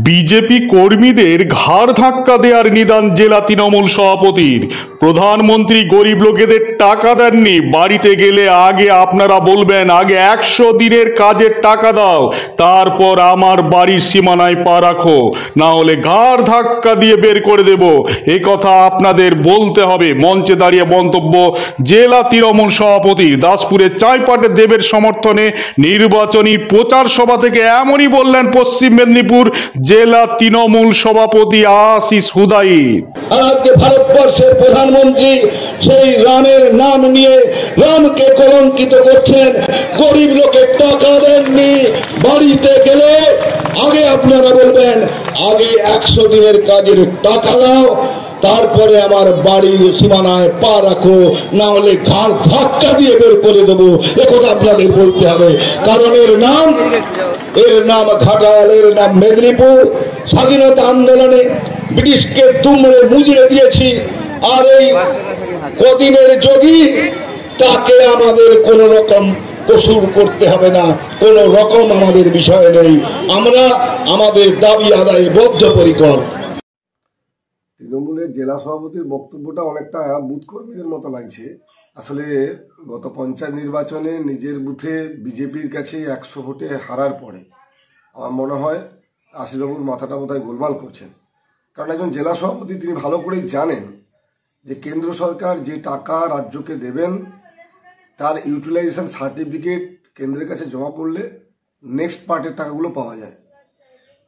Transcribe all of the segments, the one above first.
BJP কর্মীদের ঘাড় ধাক্কা দেওয়ার নিদান জেলা তৃণমূল সভাপতির। প্রধানমন্ত্রী গরিব লোকেদের টাকা দেননি, বাড়িতে গেলে আগে আপনারা বলবেন আগে 100 দিনের কাজের টাকা দাও, তারপর আমার বাড়ির সীমানায় পা রাখো, না হলে ঘাড় ধাক্কা দিয়ে বের করে দেব। এ কথা আপনাদের বলতে হবে। মঞ্চে দাঁড়িয়ে মন্তব্য জেলা তৃণমূল সভাপতির। দাসপুরের চাইপাটে দেবের সমর্থনে নির্বাচনী প্রচার সভা থেকে এমনই বললেন পশ্চিম মেদিনীপুর জেলা তৃণমূল সভাপতি আশিস হুদাই। আজকে ভারতবর্ষের প্রধানমন্ত্রী সেই রামের নাম নিয়ে রামকে কলঙ্কিত করছেন। গরিব লোকের টাকা দেননি, বাড়িতে গেলে আগে আপনারা বলবেন আগে 100 দিনের কাজের টাকা দাও, তারপরে আমার বাড়ির সীমানায় পা রাখো, না হলে ঘাড় ধাক্কা দিয়ে বের করে দেবো। একথা আপনাদের বলতে হবে, কারণ এর নাম ঘাটাল, এর নাম মেদিনীপুর। স্বাধীনতা আন্দোলনে ব্রিটিশকে দুমড়ে মুজড়ে দিয়েছি, আর এই কদিনের যোগী তাকে আমাদের কোন রকম কসুর করতে হবে না, কোন রকম আমাদের বিষয় নেই। আমরা আমাদের দাবি আদায়ে বদ্ধপরিকর। তৃণমূলের জেলা সভাপতির বক্তব্যটা অনেকটা বুথ কর্মীদের মতো লাগছে। আসলে গত পঞ্চায়েত নির্বাচনে নিজের বুথে বিজেপির কাছে 100 ভোটে হারার পরে আমার মনে হয় আশিসবাবুর মাথাটা বোধহয় গোলমাল করছেন। কারণ একজন জেলা সভাপতি তিনি ভালো করেই জানেন যে কেন্দ্র সরকার যে টাকা রাজ্যকে দেবেন তার ইউটিলাইজেশন সার্টিফিকেট কেন্দ্রের কাছে জমা পড়লে নেক্সট পার্টের টাকাগুলো পাওয়া যায়।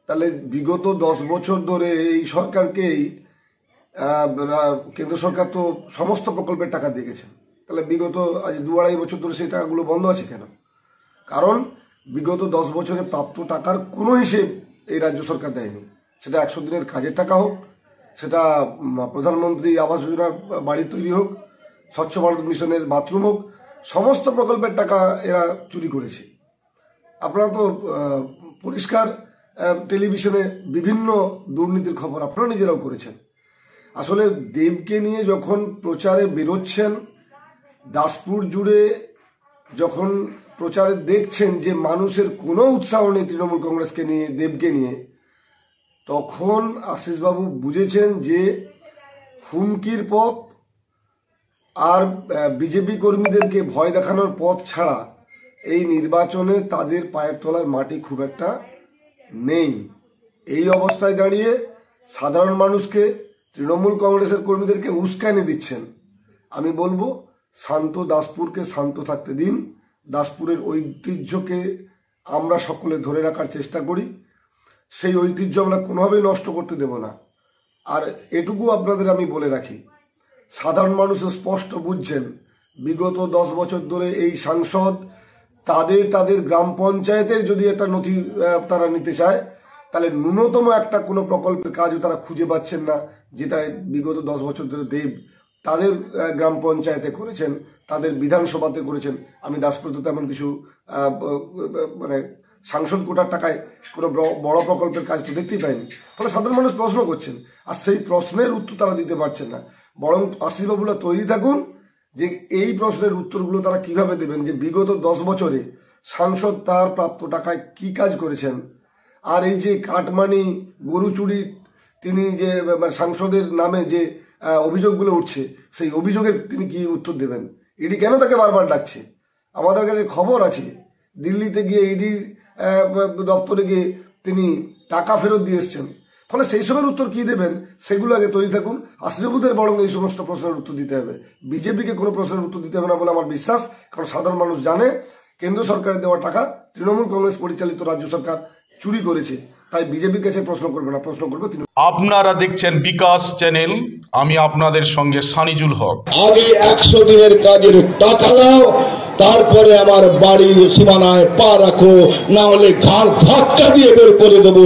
তাহলে বিগত 10 বছর ধরে এই সরকারকেই কেন্দ্র সরকার তো সমস্ত প্রকল্পের টাকা দিয়ে গেছেন। তাহলে বিগত আজ 2-2.5 বছর ধরে সেই টাকাগুলো বন্ধ আছে কেন? কারণ বিগত 10 বছরে প্রাপ্ত টাকার কোনো হিসেব এই রাজ্য সরকার দেয়নি। সেটা 100 দিনের কাজের টাকা হোক, সেটা প্রধানমন্ত্রী আবাস যোজনার বাড়ি তৈরি হোক, স্বচ্ছ ভারত মিশনের বাথরুম হোক, সমস্ত প্রকল্পের টাকা এরা চুরি করেছে। আপনারা তো পরিষ্কার টেলিভিশনে বিভিন্ন দুর্নীতির খবর আপনারা নিজেরাও করেছেন। আসলে দেবকে নিয়ে যখন প্রচারে বেরোচ্ছেন, দাসপুর জুড়ে যখন প্রচারে দেখছেন যে মানুষের কোনো উৎসাহ নেই তৃণমূল কংগ্রেসকে নিয়ে, দেবকে নিয়ে, তখন আশিসবাবু বুঝেছেন যে হুমকির পথ আর বিজেপি কর্মীদেরকে ভয় দেখানোর পথ ছাড়া এই নির্বাচনে তাদের পায়ের তলার মাটি খুব একটা নেই। এই অবস্থায় দাঁড়িয়ে সাধারণ মানুষকে, তৃণমূল কংগ্রেসের কর্মীদেরকে উস্কানি দিচ্ছেন। আমি বলবো শান্ত দাসপুরকে শান্ত থাকতে দিন। দাসপুরের ঐতিহ্যকে আমরা সকলে ধরে রাখার চেষ্টা করি, সেই ঐতিহ্য আমরা কোনোভাবেই নষ্ট করতে দেব না। আর এটুকু আপনাদের আমি বলে রাখি, সাধারণ মানুষও স্পষ্ট বুঝছেন বিগত 10 বছর ধরে এই সাংসদ তাদের গ্রাম পঞ্চায়েতের যদি একটা নথি তারা নিতে চায়, তাহলে ন্যূনতম একটা কোনো প্রকল্পের কাজও তারা খুঁজে পাচ্ছেন না, যেটা বিগত 10 বছর ধরে দেব তাদের গ্রাম পঞ্চায়েতে করেছেন, তাদের বিধানসভাতে করেছেন। আমি দাসপুরতে তেমন কিছু মানে সাংসদ কোটার টাকায় কোনো বড় প্রকল্পের কাজ তো দেখতেই পাইনি। ফলে সাধারণ মানুষ প্রশ্ন করছেন, আর সেই প্রশ্নের উত্তর তারা দিতে পারছেন না। বরং আশিসবাবুরা তৈরি থাকুন যে এই প্রশ্নের উত্তরগুলো তারা কিভাবে দেবেন, যে বিগত 10 বছরে সাংসদ তার প্রাপ্ত টাকায় কি কাজ করেছেন। আর এই যে কাটমানি, গরু চুরি, তিনি যে সাংসদের নামে যে অভিযোগগুলো উঠছে, সেই অভিযোগের তিনি কি উত্তর দেবেন। ইডি কেন তাকে বারবার ডাকছে? আমাদের কাছে খবর আছে দিল্লিতে গিয়ে ইডি দপ্তরে গিয়ে তিনি টাকা ফেরত দিয়ে এসছেন। ফলে সেই সবের উত্তর কি দেবেন সেগুলো আগে তৈরি থাকুন। আশিসবাবুদের বরং এই সমস্ত প্রশ্নের উত্তর দিতে হবে, বিজেপিকে কোনো প্রশ্নের উত্তর দিতে হবে না বলে আমার বিশ্বাস। কারণ সাধারণ মানুষ জানে কেন্দ্র সরকারের দেওয়া টাকা তৃণমূল কংগ্রেস পরিচালিত রাজ্য সরকার চুরি করেছে, তাই বিজেপির কাছে প্রশ্ন করবে না, প্রশ্ন করবে তৃণমূল। আপনারা দেখছেন বিকাশ চ্যানেল, আমি আপনাদের সঙ্গে সানিজুল হক। আগে 100 দিনের কাজের টাকা দাও, তারপরে আমার বাড়ির সীমানায় পা রাখো, না হলে ঘাড় ধাক্কা দিয়ে বের করে দেবো।